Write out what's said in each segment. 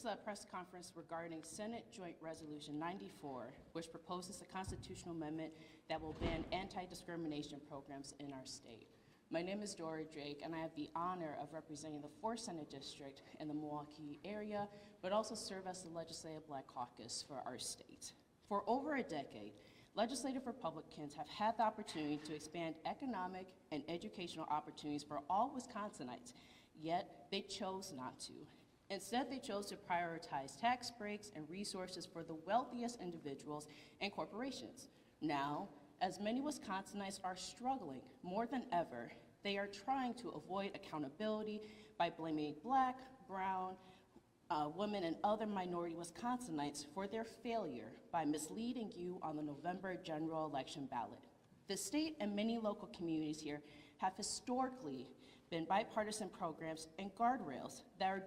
is a press conference regarding Senate Joint Resolution 94, which proposes a constitutional amendment that will ban anti-discrimination programs in our state. My name is Dora Drake, and I have the honor of representing the 4th Senate District in the Milwaukee area, but also serve as the Legislative Black Caucus for our state. For over a decade, legislative Republicans have had the opportunity to expand economic and educational opportunities for all Wisconsinites, yet they chose not to. Instead, they chose to prioritize tax breaks and resources for the wealthiest individuals and corporations. Now, as many Wisconsinites are struggling more than ever, they are trying to avoid accountability by blaming Black, brown, women, and other minority Wisconsinites for their failure by misleading you on the November general election ballot. The state and many local communities here have historically been bipartisan programs and guardrails that are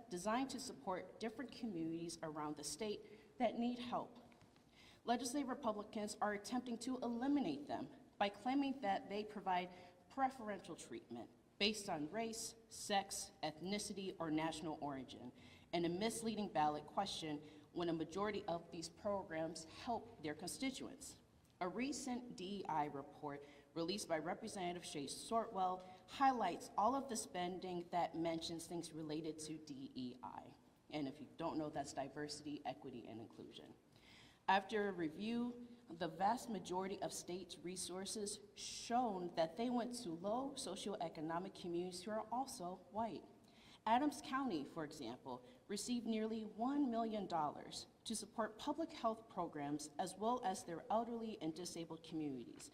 designed to support different communities around the state that need help. Legislative Republicans are attempting to eliminate them by claiming that they provide preferential treatment based on race, sex, ethnicity, or national origin, and a misleading ballot question when a majority of these programs help their constituents. A recent DEI report released by Representative Shay Sortwell highlights all of the spending that mentions things related to DEI. And if you don't know, that's diversity, equity, and inclusion. After a review, the vast majority of states' resources shown that they went to low socioeconomic communities who are also white. Adams County, for example, received nearly $1 million to support public health programs as well as their elderly and disabled communities.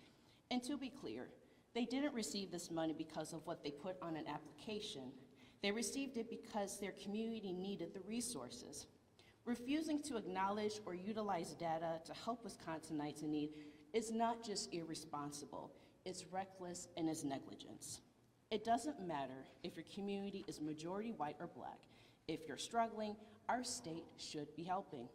And to be clear, they didn't receive this money because of what they put on an application. They received it because their community needed the resources. Refusing to acknowledge or utilize data to help Wisconsinites in need is not just irresponsible, it's reckless and it's negligence. It doesn't matter if your community is majority white or Black. If you're struggling, our state should be helping.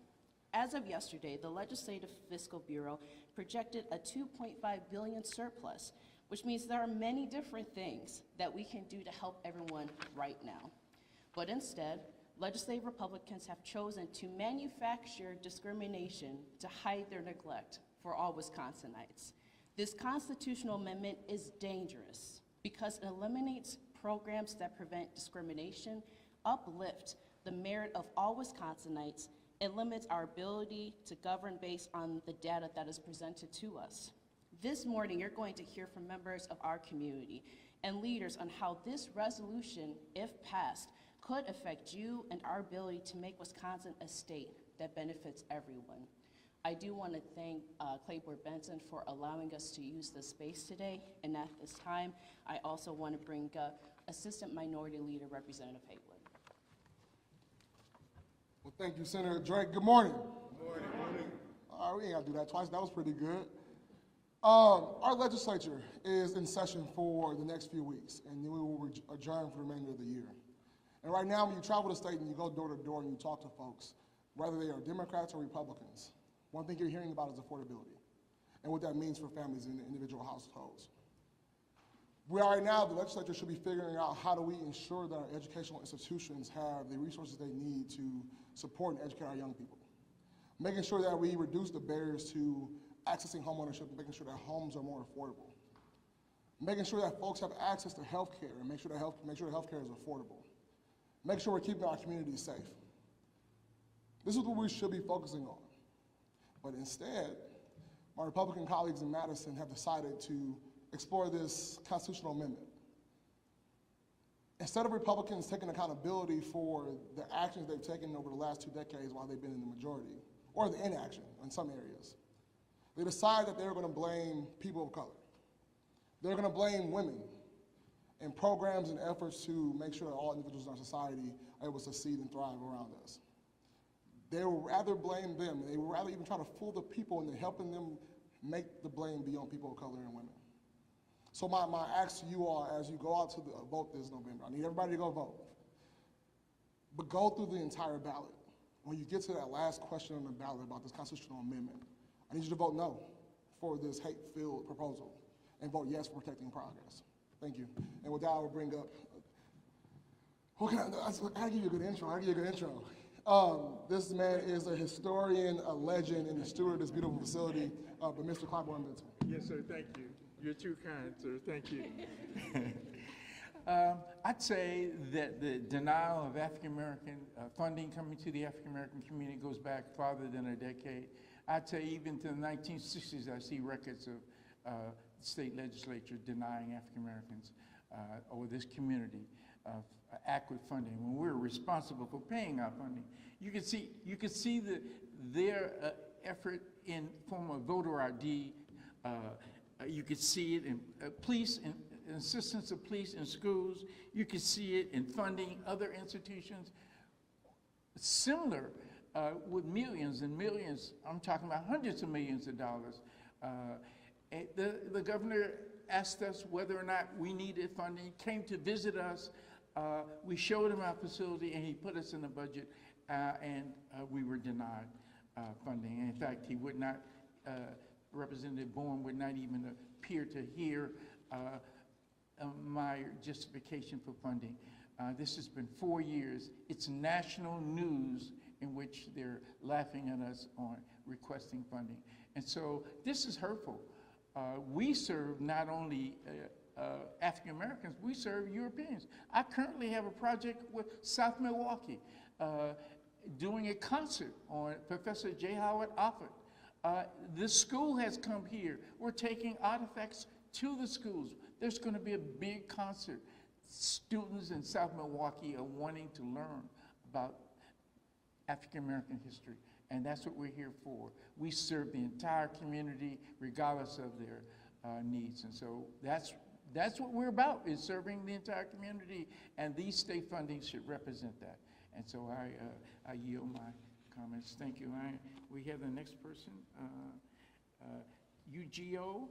As of yesterday, the Legislative Fiscal Bureau projected a $2.5 billion surplus, which means there are many different things that we can do to help everyone right now. But instead, legislative Republicans have chosen to manufacture discrimination to hide their neglect for all Wisconsinites. This constitutional amendment is dangerous because it eliminates programs that prevent discrimination, uplift the merit of all Wisconsinites, and limits our ability to govern based on the data that is presented to us. This morning, you're going to hear from members of our community and leaders on how this resolution, if passed, could affect you and our ability to make Wisconsin a state that benefits everyone. I do want to thank Claiborne Benson for allowing us to use this space today, and at this time, I also want to bring up Assistant Minority Leader Representative Haywood. Well, thank you, Senator Drake. Good morning. Good morning. All right, we ain't got to do that twice. That was pretty good. Our legislature is in session for the next few weeks, and then we will adjourn for the remainder of the year. And right now, when you travel the state and you go door to door and you talk to folks, whether they are Democrats or Republicans, one thing you're hearing about is affordability and what that means for families in individual households. Right now, the legislature should be figuring out how do we ensure that our educational institutions have the resources they need to support and educate our young people. Making sure that we reduce the barriers to accessing homeownership and making sure that homes are more affordable. Making sure that folks have access to health care and make sure that health care is affordable. Make sure we're keeping our communities safe. This is what we should be focusing on. But instead, my Republican colleagues in Madison have decided to explore this constitutional amendment. Instead of Republicans taking accountability for the actions they've taken over the last 2 decades while they've been in the majority, or the inaction in some areas, they decide that they're going to blame people of color. They're going to blame women and programs and efforts to make sure that all individuals in our society are able to succeed and thrive around us. They will rather blame them. They will rather even try to fool the people into helping them make the blame be on people of color and women. So my ask to you all as you go out to vote this November, I need everybody to go vote, but go through the entire ballot. When you get to that last question on the ballot about this constitutional amendment, I need you to vote no for this hate-filled proposal and vote yes for protecting progress. Thank you. And with that, I will bring up, I gotta give you a good intro. This man is a historian, a legend, and a steward of this beautiful facility, but Mr. Claiborne Benton. Yes, sir, thank you. You're too kind, sir, thank you. I'd say that the denial of African-American funding coming to the African-American community goes back farther than a decade. I'd say even to the 1960s, I see records of the state legislature denying African-Americans or this community adequate funding when we're responsible for paying our funding. You can see their effort in form of voter ID. You could see it in police and assistance of police in schools. You could see it in funding other institutions. Similar with millions and millions, I'm talking about hundreds of millions of dollars. The governor asked us whether or not we needed funding, came to visit us. We showed him our facility and he put us in the budget and we were denied funding. And in fact, he would not, Representative Bourne would not even appear to hear my justification for funding. This has been 4 years. It's national news in which they're laughing at us on requesting funding. And so this is hurtful. We serve not only African Americans, we serve Europeans. I currently have a project with South Milwaukee doing a concert on Professor J. Howard Offord. The school has come here. We're taking artifacts to the schools. There's going to be a big concert. Students in South Milwaukee are wanting to learn about African American history, and that's what we're here for. We serve the entire community regardless of their needs, and so that's what we're about, is serving the entire community, and these state fundings should represent that. And so I yield my comments. Thank you. We have the next person, UGO.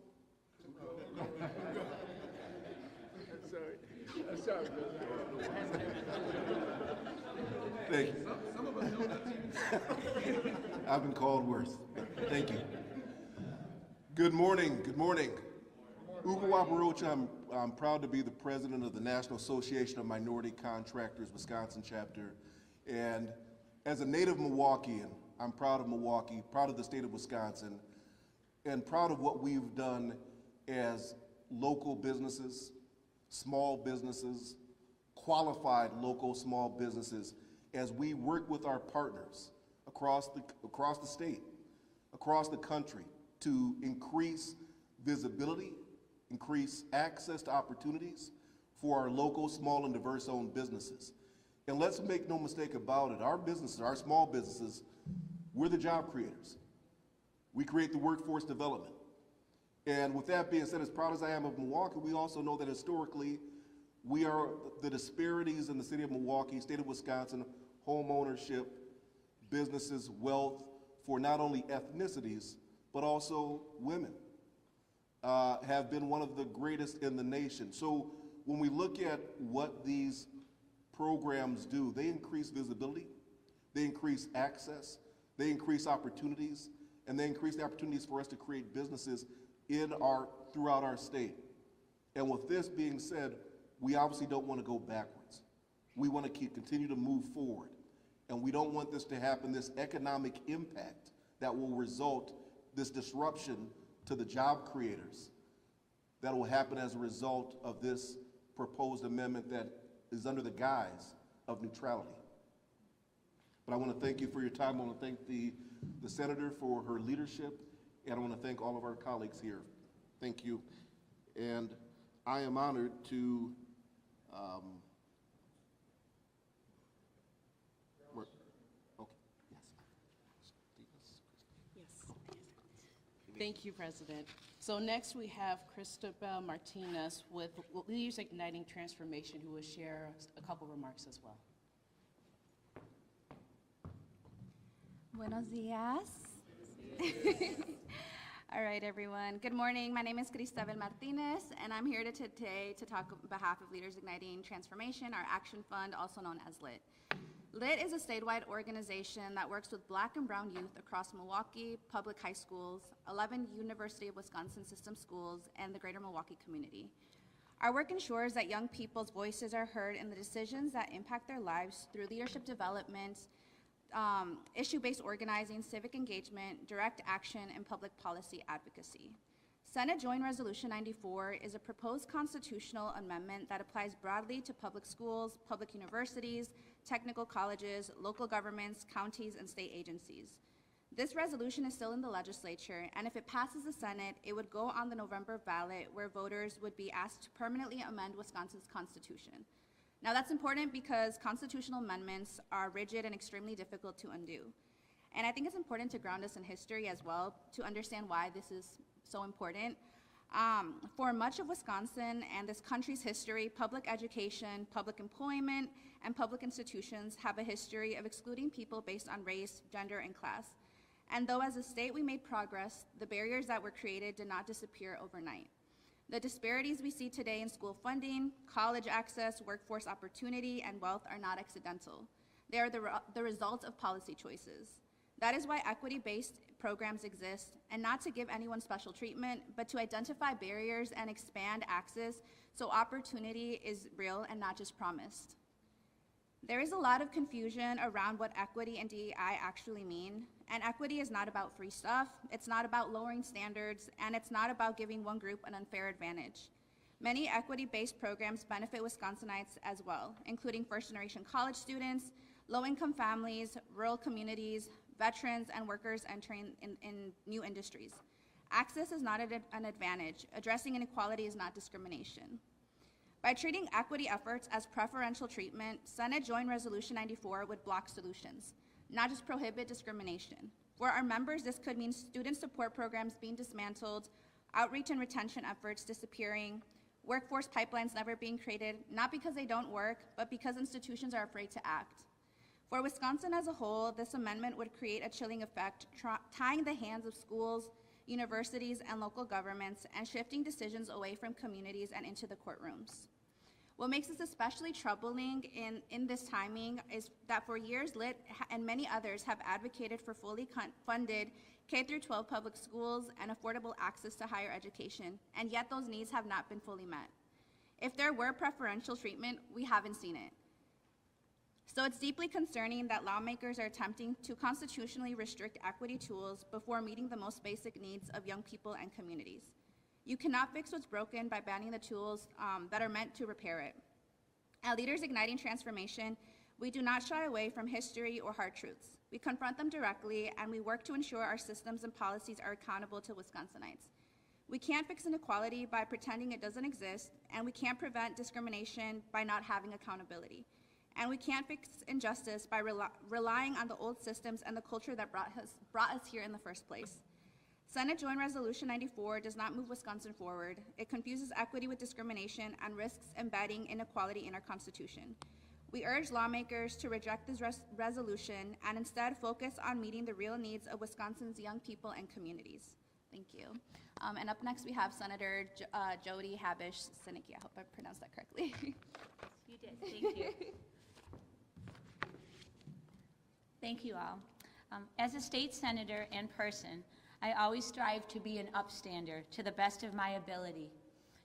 Sorry. Thank you. I've been called worse. Thank you. Good morning. Good morning. Ugo Wabarocha, I'm proud to be the president of the National Association of Minority Contractors Wisconsin chapter. And as a native Milwaukeean, I'm proud of Milwaukee, proud of the state of Wisconsin, and proud of what we've done as local businesses, small businesses, qualified local small businesses, as we work with our partners across the state, across the country, to increase visibility, increase access to opportunities for our local, small, and diverse-owned businesses. And let's make no mistake about it, our businesses, our small businesses, we're the job creators. We create the workforce development. And with that being said, as proud as I am of Milwaukee, we also know that historically, the disparities in the city of Milwaukee, state of Wisconsin, home ownership, businesses, wealth, for not only ethnicities, but also women, have been one of the greatest in the nation. So when we look at what these programs do, they increase visibility, they increase access, they increase opportunities, and they increase the opportunities for us to create businesses throughout our state. And with this being said, we obviously don't want to go backwards. We want to continue to move forward. And we don't want this to happen, this economic impact that will result, this disruption to the job creators that will happen as a result of this proposed amendment that is under the guise of neutrality. But I want to thank you for your time. I want to thank the senator for her leadership, and I want to thank all of our colleagues here. Thank you. And I am honored to Thank you, President. So next we have Christabel Martinez with Leaders Igniting Transformation, who will share a couple remarks as well. Buenos dias. All right, everyone. Good morning. My name is Christabel Martinez, and I'm here today to talk on behalf of Leaders Igniting Transformation, our action fund, also known as LIT. LIT is a statewide organization that works with Black and brown youth across Milwaukee public high schools, 11 University of Wisconsin system schools, and the greater Milwaukee community. Our work ensures that young people's voices are heard in the decisions that impact their lives through leadership development, issue-based organizing, civic engagement, direct action, and public policy advocacy. Senate Joint Resolution 94 is a proposed constitutional amendment that applies broadly to public schools, public universities, technical colleges, local governments, counties, and state agencies. This resolution is still in the legislature, and if it passes the Senate, it would go on the November ballot where voters would be asked to permanently amend Wisconsin's constitution. Now that's important because constitutional amendments are rigid and extremely difficult to undo. And I think it's important to ground us in history as well to understand why this is so important. For much of Wisconsin and this country's history, public education, public employment, and public institutions have a history of excluding people based on race, gender, and class. And though as a state we made progress, the barriers that were created did not disappear overnight. The disparities we see today in school funding, college access, workforce opportunity, and wealth are not accidental. They are the result of policy choices. That is why equity-based programs exist, and not to give anyone special treatment, but to identify barriers and expand access so opportunity is real and not just promised. There is a lot of confusion around what equity and DEI actually mean, and equity is not about free stuff, it's not about lowering standards, and it's not about giving one group an unfair advantage. Many equity-based programs benefit Wisconsinites as well, including first-generation college students, low-income families, rural communities, veterans, and workers entering in new industries. Access is not an advantage. Addressing inequality is not discrimination. By treating equity efforts as preferential treatment, Senate Joint Resolution 94 would block solutions, not just prohibit discrimination. For our members, this could mean student support programs being dismantled, outreach and retention efforts disappearing, workforce pipelines never being created, not because they don't work, but because institutions are afraid to act. For Wisconsin as a whole, this amendment would create a chilling effect, tying the hands of schools, universities, and local governments, and shifting decisions away from communities and into the courtrooms. What makes this especially troubling in this timing is that for years, LIT and many others have advocated for fully funded K-12 public schools and affordable access to higher education, and yet those needs have not been fully met. If there were preferential treatment, we haven't seen it. So it's deeply concerning that lawmakers are attempting to constitutionally restrict equity tools before meeting the most basic needs of young people and communities. You cannot fix what's broken by banning the tools that are meant to repair it. At Leaders Igniting Transformation, we do not shy away from history or hard truths. We confront them directly, and we work to ensure our systems and policies are accountable to Wisconsinites. We can't fix inequality by pretending it doesn't exist, and we can't prevent discrimination by not having accountability. And we can't fix injustice by relying on the old systems and the culture that brought us here in the first place. Senate Joint Resolution 94 does not move Wisconsin forward. It confuses equity with discrimination and risks embedding inequality in our Constitution. We urge lawmakers to reject this resolution and instead focus on meeting the real needs of Wisconsin's young people and communities. Thank you. And up next we have Senator Jody Habush-Sinicki. I hope I pronounced that correctly. You did, thank you. Thank you all. As a state senator and person, I always strive to be an upstander to the best of my ability,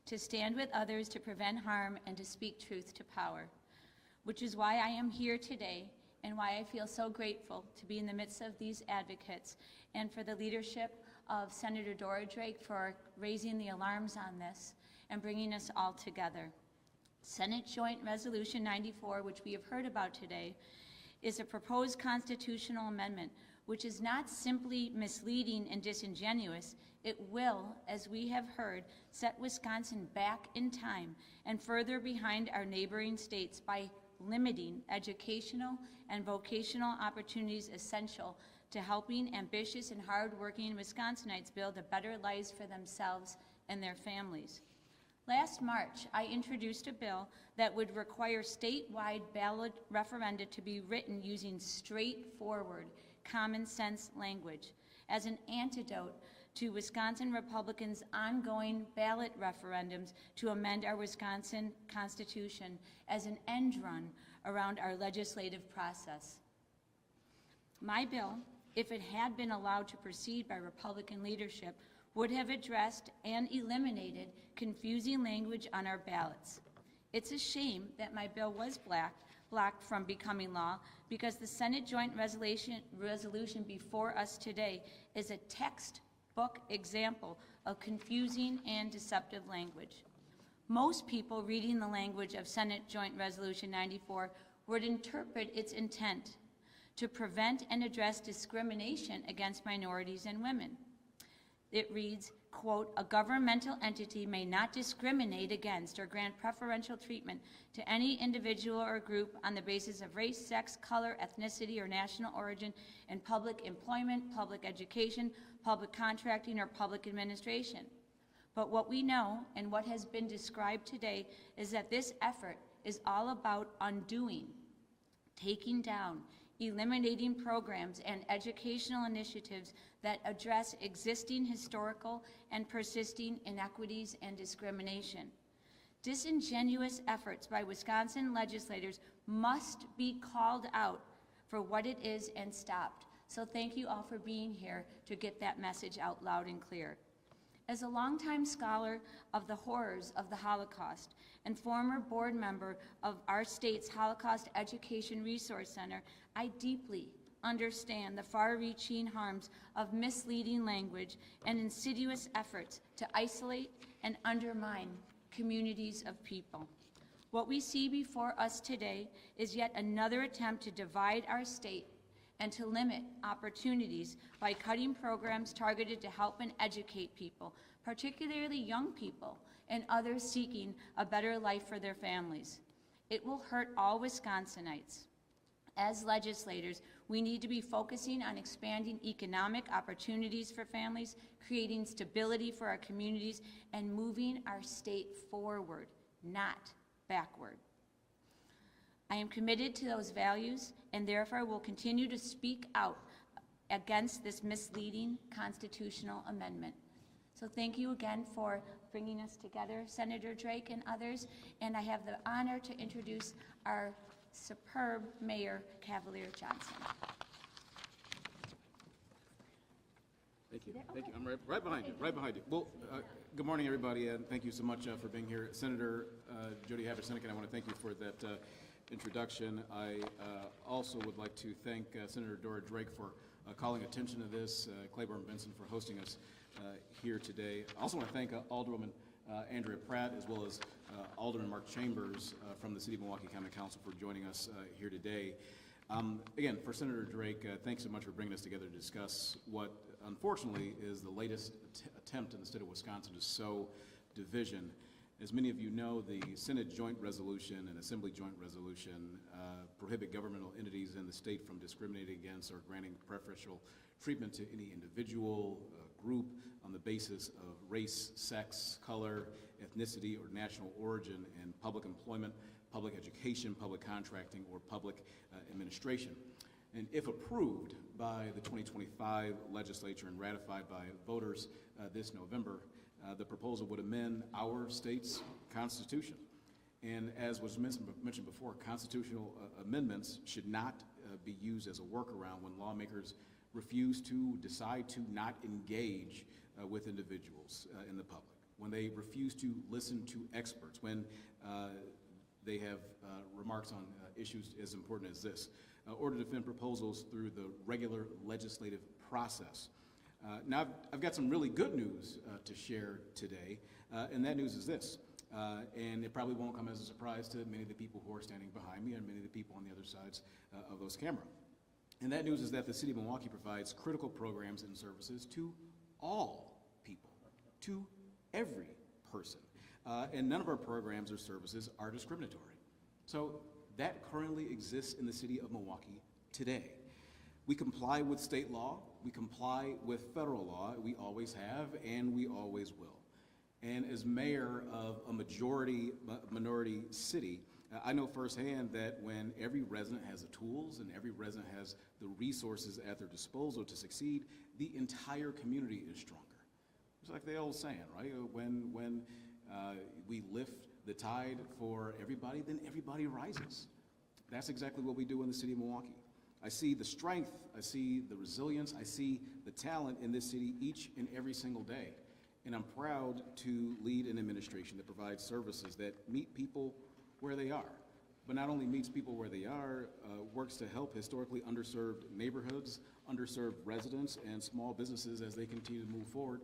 to stand with others to prevent harm and to speak truth to power, which is why I am here today and why I feel so grateful to be in the midst of these advocates and for the leadership of Senator Dora Drake for raising the alarms on this and bringing us all together. Senate Joint Resolution 94, which we have heard about today, is a proposed constitutional amendment which is not simply misleading and disingenuous. It will, as we have heard, set Wisconsin back in time and further behind our neighboring states by limiting educational and vocational opportunities essential to helping ambitious and hardworking Wisconsinites build a better life for themselves and their families. Last March, I introduced a bill that would require statewide ballot referenda to be written using straightforward, common sense language as an antidote to Wisconsin Republicans' ongoing ballot referendums to amend our Wisconsin Constitution as an end run around our legislative process. My bill, if it had been allowed to proceed by Republican leadership, would have addressed and eliminated confusing language on our ballots. It's a shame that my bill was blocked from becoming law because the Senate Joint Resolution before us today is a textbook example of confusing and deceptive language. Most people reading the language of Senate Joint Resolution 94 would interpret its intent to prevent and address discrimination against minorities and women. It reads, quote, "A governmental entity may not discriminate against or grant preferential treatment to any individual or group on the basis of race, sex, color, ethnicity, or national origin in public employment, public education, public contracting, or public administration." But what we know and what has been described today is that this effort is all about undoing, taking down, eliminating programs and educational initiatives that address existing historical and persisting inequities and discrimination. Disingenuous efforts by Wisconsin legislators must be called out for what it is and stopped. So thank you all for being here to get that message out loud and clear. As a longtime scholar of the horrors of the Holocaust and former board member of our state's Holocaust Education Resource Center, I deeply understand the far-reaching harms of misleading language and insidious efforts to isolate and undermine communities of people. What we see before us today is yet another attempt to divide our state and to limit opportunities by cutting programs targeted to help and educate people, particularly young people and others seeking a better life for their families. It will hurt all Wisconsinites. As legislators, we need to be focusing on expanding economic opportunities for families, creating stability for our communities, and moving our state forward, not backward. I am committed to those values and therefore will continue to speak out against this misleading constitutional amendment. So thank you again for bringing us together, Senator Drake and others, and I have the honor to introduce our superb Mayor Cavalier Johnson. Thank you. Thank you. I'm right behind you. Right behind you. Well, good morning, everybody, and thank you so much for being here. Senator Jody Haver-Seneca, I want to thank you for that introduction. I also would like to thank Senator Dora Drake for calling attention to this, Claiborne Benson for hosting us here today. I also want to thank Alderwoman Andrea Pratt, as well as Alderman Mark Chambers from the City of Milwaukee County Council for joining us here today. Again, for Senator Drake, thanks so much for bringing us together to discuss what, unfortunately, is the latest attempt in the state of Wisconsin to sow division. As many of you know, the Senate Joint Resolution and Assembly Joint Resolution prohibit governmental entities in the state from discriminating against or granting preferential treatment to any individual, group on the basis of race, sex, color, ethnicity, or national origin in public employment, public education, public contracting, or public administration. And if approved by the 2025 legislature and ratified by voters this November, the proposal would amend our state's constitution. And as was mentioned before, constitutional amendments should not be used as a workaround when lawmakers refuse to decide to not engage with individuals in the public, when they refuse to listen to experts, when they have remarks on issues as important as this, or to defend proposals through the regular legislative process. Now, I've got some really good news to share today, and that news is this, and it probably won't come as a surprise to many of the people who are standing behind me and many of the people on the other sides of those cameras. And that news is that the City of Milwaukee provides critical programs and services to all people, to every person. And none of our programs or services are discriminatory. So that currently exists in the City of Milwaukee today. We comply with state law, we comply with federal law, we always have, and we always will. And as mayor of a minority city, I know firsthand that when every resident has the tools and every resident has the resources at their disposal to succeed, the entire community is stronger. It's like the old saying, right? When we lift the tide for everybody, then everybody rises. That's exactly what we do in the City of Milwaukee. I see the strength, I see the resilience, I see the talent in this city each and every single day. And I'm proud to lead an administration that provides services that meet people where they are, but not only meets people where they are, works to help historically underserved neighborhoods, underserved residents, and small businesses as they continue to move forward,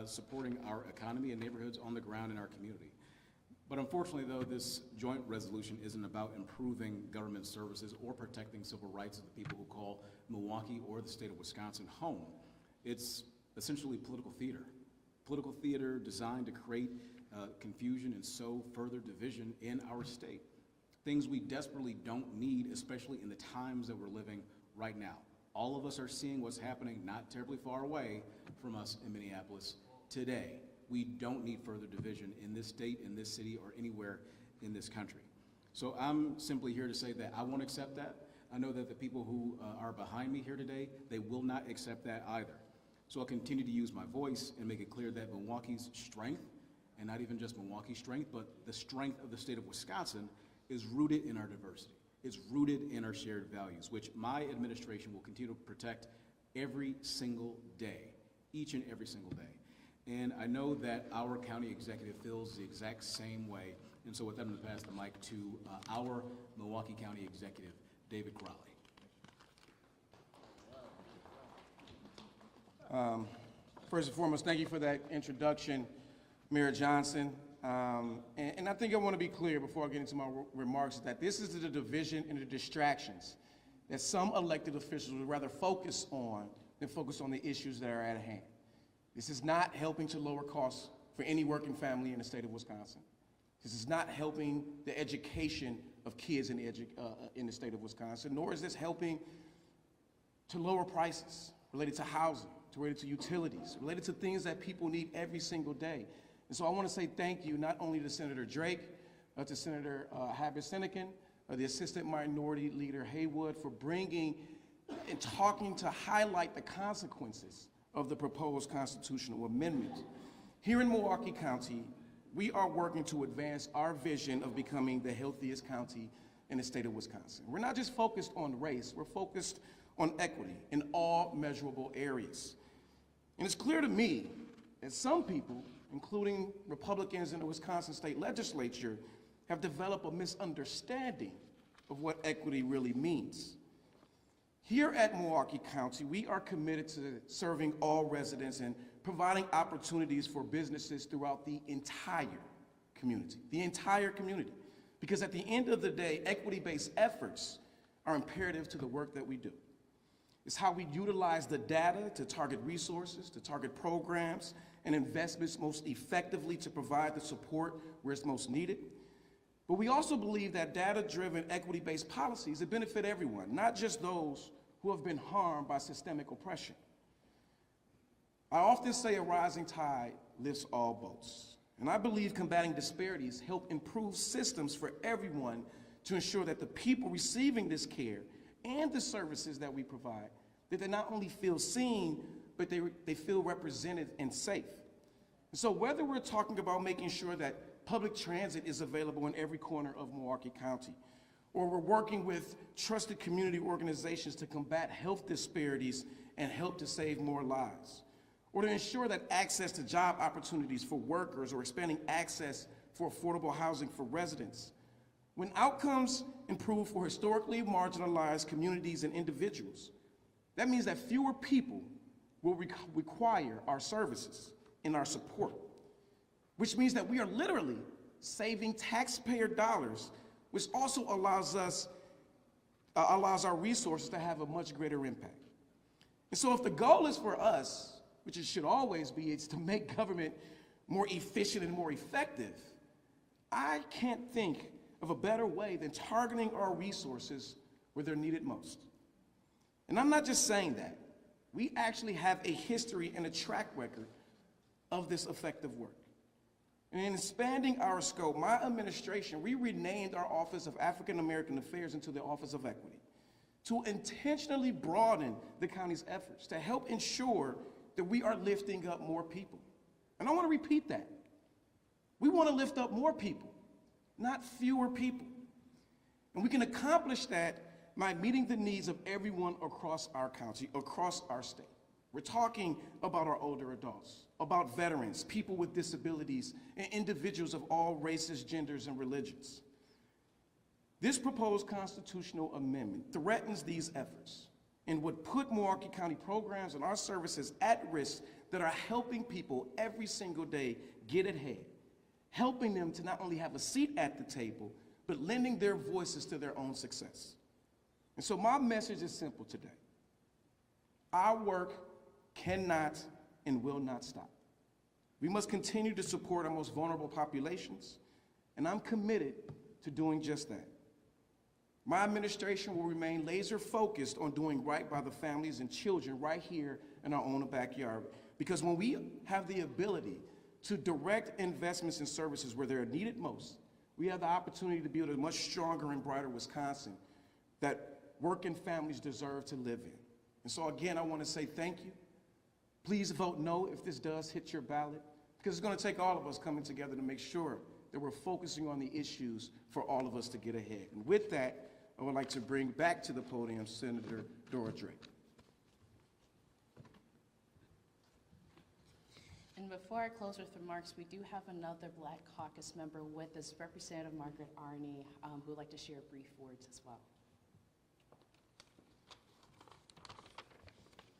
supporting our economy and neighborhoods on the ground in our community. But unfortunately, though, this joint resolution isn't about improving government services or protecting civil rights of the people who call Milwaukee or the state of Wisconsin home. It's essentially political theater designed to create confusion and sow further division in our state. Things we desperately don't need, especially in the times that we're living right now. All of us are seeing what's happening not terribly far away from us in Minneapolis today. We don't need further division in this state, in this city, or anywhere in this country. So I'm simply here to say that I won't accept that. I know that the people who are behind me here today, they will not accept that either. So I'll continue to use my voice and make it clear that Milwaukee's strength, and not even just Milwaukee's strength, but the strength of the state of Wisconsin, is rooted in our diversity. It's rooted in our shared values, which my administration will continue to protect every single day, each and every single day. And I know that our county executive feels the exact same way. And so with that, I'm going to pass the mic to our Milwaukee County executive, David Crowley. First and foremost, thank you for that introduction, Mayor Johnson. And I think I want to be clear before I get into my remarks that this is the division and the distractions that some elected officials would rather focus on than focus on the issues that are at hand. This is not helping to lower costs for any working family in the state of Wisconsin. This is not helping the education of kids in the state of Wisconsin, nor is this helping to lower prices related to housing, related to utilities, related to things that people need every single day. And so I want to say thank you not only to Senator Drake, to Senator Haber-Sinekin, the Assistant Minority Leader Haywood for bringing and talking to highlight the consequences of the proposed constitutional amendment. Here in Milwaukee County, we are working to advance our vision of becoming the healthiest county in the state of Wisconsin. We're not just focused on race, we're focused on equity in all measurable areas. And it's clear to me that some people, including Republicans in the Wisconsin state legislature, have developed a misunderstanding of what equity really means. Here at Milwaukee County, we are committed to serving all residents and providing opportunities for businesses throughout the entire community, because at the end of the day, equity-based efforts are imperative to the work that we do. It's how we utilize the data to target resources, to target programs and investments most effectively to provide the support where it's most needed. But we also believe that data-driven, equity-based policies that benefit everyone, not just those who have been harmed by systemic oppression. I often say a rising tide lifts all boats. And I believe combating disparities help improve systems for everyone to ensure that the people receiving this care and the services that we provide, that they not only feel seen, but they feel represented and safe. And so whether we're talking about making sure that public transit is available in every corner of Milwaukee County, or we're working with trusted community organizations to combat health disparities and help to save more lives, or to ensure that access to job opportunities for workers or expanding access for affordable housing for residents. When outcomes improve for historically marginalized communities and individuals, that means that fewer people will require our services and our support, which means that we are literally saving taxpayer dollars, which also allows our resources to have a much greater impact. And so if the goal is for us, which it should always be, it's to make government more efficient and more effective, I can't think of a better way than targeting our resources where they're needed most. And I'm not just saying that. We actually have a history and a track record of this effective work. And in expanding our scope, my administration, we renamed our Office of African American Affairs into the Office of Equity to intentionally broaden the county's efforts to help ensure that we are lifting up more people. And I want to repeat that. We want to lift up more people, not fewer people. And we can accomplish that by meeting the needs of everyone across our county, across our state. We're talking about our older adults, about veterans, people with disabilities, and individuals of all races, genders, and religions. This proposed constitutional amendment threatens these efforts and would put Milwaukee County programs and our services at risk that are helping people every single day get ahead, helping them to not only have a seat at the table, but lending their voices to their own success. And so my message is simple today. Our work cannot and will not stop. We must continue to support our most vulnerable populations, and I'm committed to doing just that. My administration will remain laser focused on doing right by the families and children right here in our own backyard. Because when we have the ability to direct investments in services where they're needed most, we have the opportunity to build a much stronger and brighter Wisconsin that working families deserve to live in. And so again, I want to say thank you. Please vote no if this does hit your ballot, because it's going to take all of us coming together to make sure that we're focusing on the issues for all of us to get ahead. And with that, I would like to bring back to the podium Senator Dora Drake. And before I close with remarks, we do have another Black Caucus member with us, Representative Margaret Arney, who would like to share brief words as well.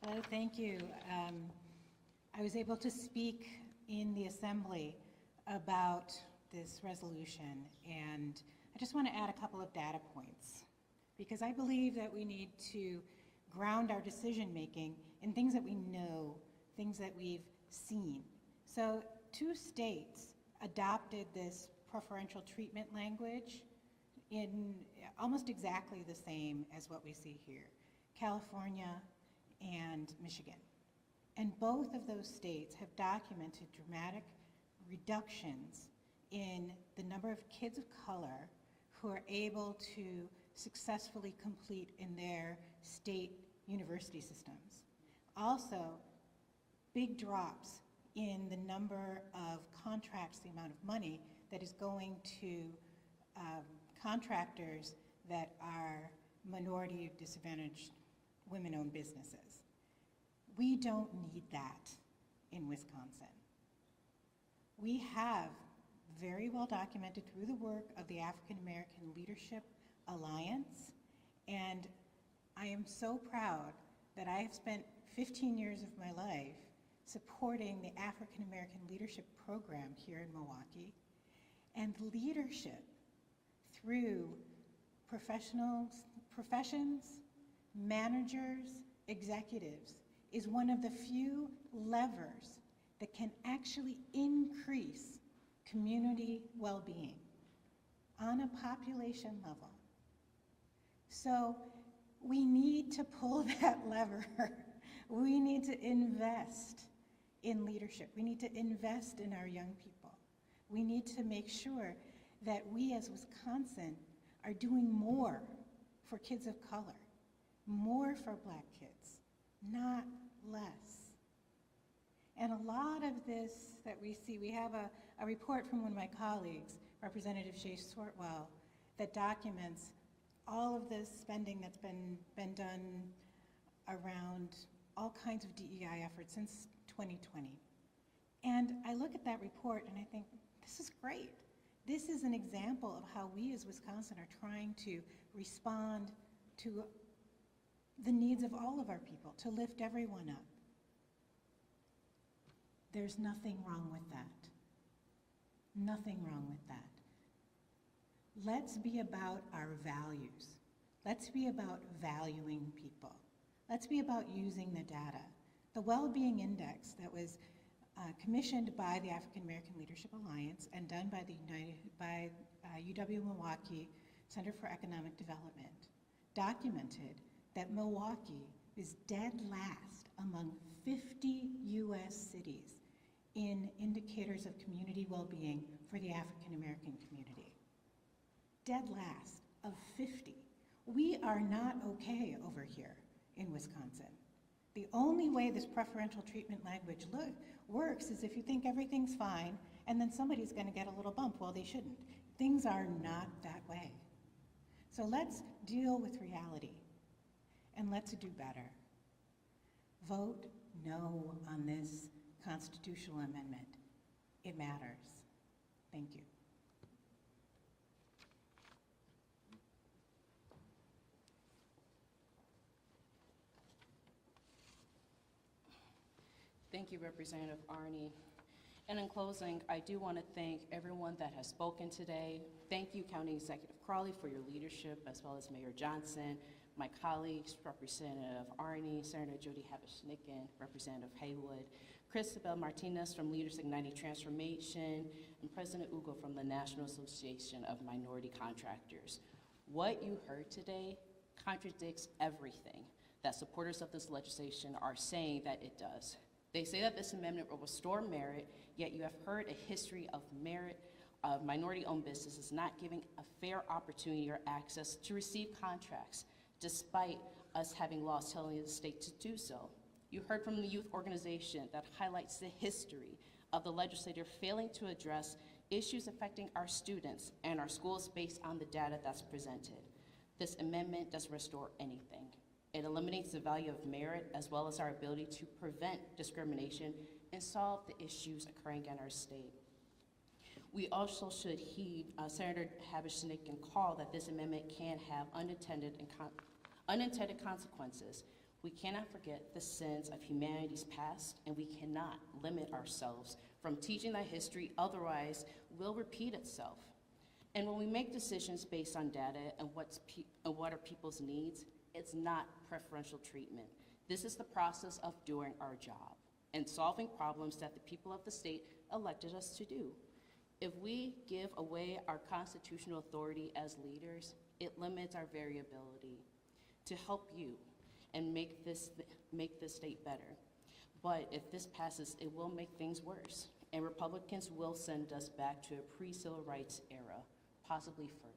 Hello, thank you. I was able to speak in the Assembly about this resolution, and I just want to add a couple of data points, because I believe that we need to ground our decision-making in things that we know, things that we've seen. So 2 states adopted this preferential treatment language in almost exactly the same as what we see here, California and Michigan. And both of those states have documented dramatic reductions in the number of kids of color who are able to successfully complete in their state university systems. Also, big drops in the number of contracts, the amount of money that is going to contractors that are minority disadvantaged women-owned businesses. We don't need that in Wisconsin. We have very well documented through the work of the African American Leadership Alliance, and I am so proud that I have spent 15 years of my life supporting the African American Leadership Program here in Milwaukee, and leadership through professions, managers, executives is one of the few levers that can actually increase community well-being on a population level. So we need to pull that lever. We need to invest in leadership. We need to invest in our young people. We need to make sure that we as Wisconsin are doing more for kids of color, more for Black kids, not less. And a lot of this that we see, we have a report from one of my colleagues, Representative Shea Swartwell, that documents all of this spending that's been done around all kinds of DEI efforts since 2020. And I look at that report and I think, this is great. This is an example of how we as Wisconsin are trying to respond to the needs of all of our people, to lift everyone up. There's nothing wrong with that. Nothing wrong with that. Let's be about our values. Let's be about valuing people. Let's be about using the data. The Well-Being Index that was commissioned by the African American Leadership Alliance and done by UW Milwaukee Center for Economic Development documented that Milwaukee is dead last among 50 U.S. cities in indicators of community well-being for the African American community. Dead last of 50. We are not okay over here in Wisconsin. The only way this preferential treatment language works is if you think everything's fine and then somebody's going to get a little bump. Well, they shouldn't. Things are not that way. So let's deal with reality and let's do better. Vote no on this constitutional amendment. It matters. Thank you. Thank you, Representative Arnie. And in closing, I do want to thank everyone that has spoken today. Thank you, County Executive Crawley, for your leadership, as well as Mayor Johnson, my colleagues, Representative Arnie, Senator Jody Havish-Nicken, Representative Haywood, Christabel Martinez from Leaders Igniting Transformation, and President Ugo from the National Association of Minority Contractors. What you heard today contradicts everything that supporters of this legislation are saying that it does. They say that this amendment will restore merit, yet you have heard a history of merit of minority-owned businesses not giving a fair opportunity or access to receive contracts, despite us having laws telling the state to do so. You heard from the youth organization that highlights the history of the legislature failing to address issues affecting our students and our schools based on the data that's presented. This amendment doesn't restore anything. It eliminates the value of merit as well as our ability to prevent discrimination and solve the issues occurring in our state. We also should heed Senator Havish-Nicken call that this amendment can have unintended consequences. We cannot forget the sins of humanity's past, and we cannot limit ourselves from teaching that history, otherwise will repeat itself. And when we make decisions based on data and what are people's needs, it's not preferential treatment. This is the process of doing our job and solving problems that the people of the state elected us to do. If we give away our constitutional authority as leaders, it limits our variability to help you and make this state better. But if this passes, it will make things worse, and Republicans will send us back to a pre-civil rights era, possibly further.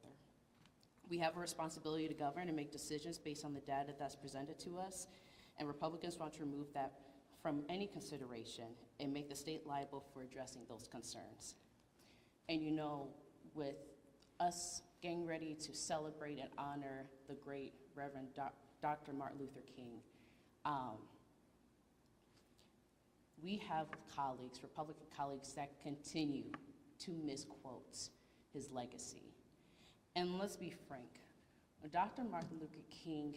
We have a responsibility to govern and make decisions based on the data that's presented to us, and Republicans want to remove that from any consideration and make the state liable for addressing those concerns. And you know, with us getting ready to celebrate and honor the great Reverend Dr. Martin Luther King, we have colleagues, Republican colleagues, that continue to misquote his legacy. And let's be frank, Dr. Martin Luther King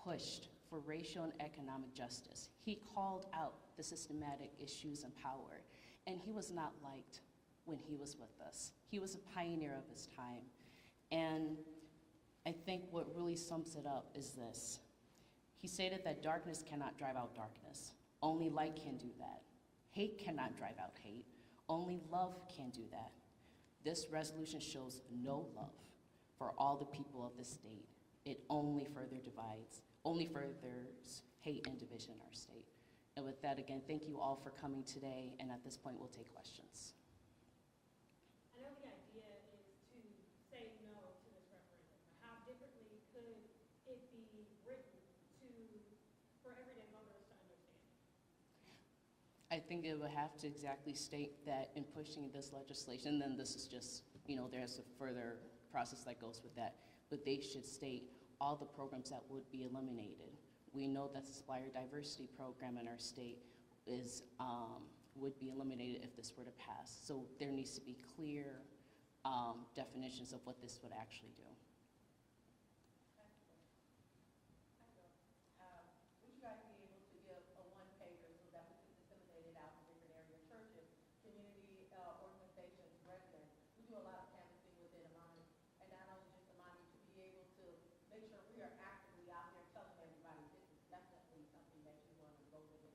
pushed for racial and economic justice. He called out the systematic issues in power, and he was not liked when he was with us. He was a pioneer of his time. And I think what really sums it up is this. He stated that darkness cannot drive out darkness. Only light can do that. Hate cannot drive out hate. Only love can do that. This resolution shows no love for all the people of the state. It only furthers hate and division in our state. And with that, again, thank you all for coming today, and at this point, we'll take questions. I know the idea is to say no to this referendum, but how differently could it be written for everyday voters to understand? I think it would have to exactly state that in pushing this legislation, then this is just, there's a further process that goes with that, but they should state all the programs that would be eliminated. We know that the supplier diversity program in our state would be eliminated if this were to pass. So there needs to be clear definitions of what this would actually do. Would you guys be able to give a one-pager so that we can disseminate it out to different area churches, community organizations, residents? We do a lot of canvassing within Amani, and not only just Amani, to be able to make sure we are actively out there telling everybody this is definitely something that you want to vote with.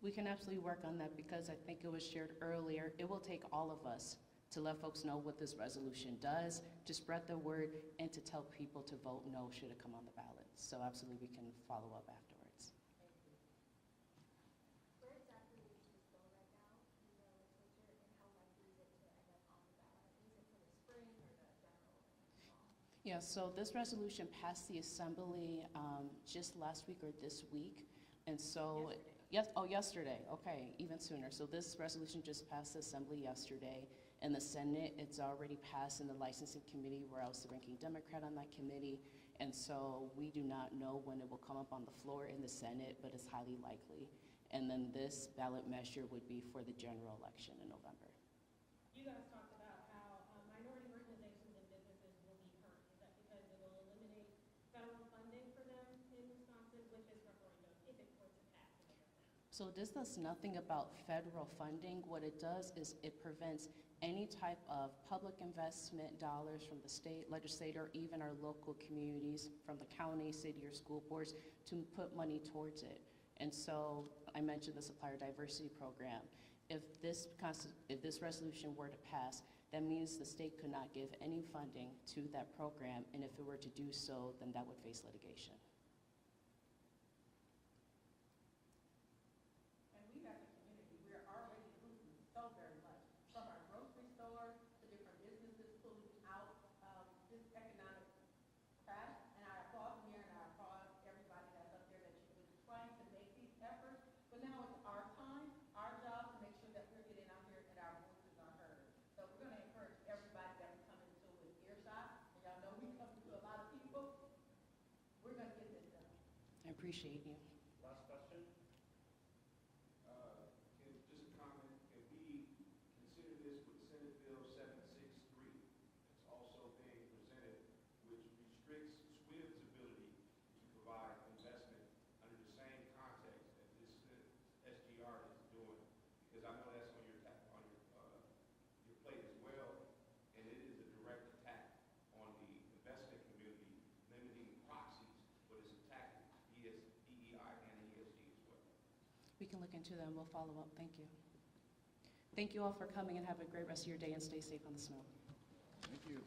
We can absolutely work on that because I think it was shared earlier. It will take all of us to let folks know what this resolution does, to spread the word, and to tell people to vote no should it come on the ballot. So absolutely we can follow up afterwards. Where exactly is this bill right now in the legislature, and how likely is it to end up on the ballot? Is it for the spring or the general fall? Yeah, so this resolution passed the assembly just last week or this week. And so, yesterday, okay, even sooner. So this resolution just passed the assembly yesterday. In the Senate, it's already passed in the licensing committee where I was the ranking Democrat on that committee. And so we do not know when it will come up on the floor in the Senate, but it's highly likely. And then this ballot measure would be for the general election in November. You guys talked about how minority organizations and businesses will be hurt. Is that because it will eliminate federal funding for them in Wisconsin with this referendum if it were to pass? So this does nothing about federal funding. What it does is it prevents any type of public investment dollars from the state legislature, or even our local communities, from the county, city, or school boards, to put money towards it. And so I mentioned the supplier diversity program. If this resolution were to pass, that means the state could not give any funding to that program, and if it were to do so, then that would face litigation. And we as a community, we're already losing so very much, from our grocery stores to different businesses pulling out this economic crash. And I applaud the mayor and I applaud everybody that's up there that you're trying to make these efforts. But now it's our time, our job to make sure that we're getting out here and our voices are heard. So we're going to encourage everybody that we come into with earshot. And y'all know we come to a lot of people. We're going to get this done. I appreciate you. Last question. Just a comment, can we consider this with Senate Bill 763? It's also being presented, which restricts SWIFT's ability to provide investment under the same context that this SGR is doing, because I know that's on your plate as well, and it is a direct attack on the investment community, limiting proxies, but it's attacking DEI and ESG as well. We can look into them. We'll follow up. Thank you. Thank you all for coming, and have a great rest of your day, and stay safe on the snow. Thank you.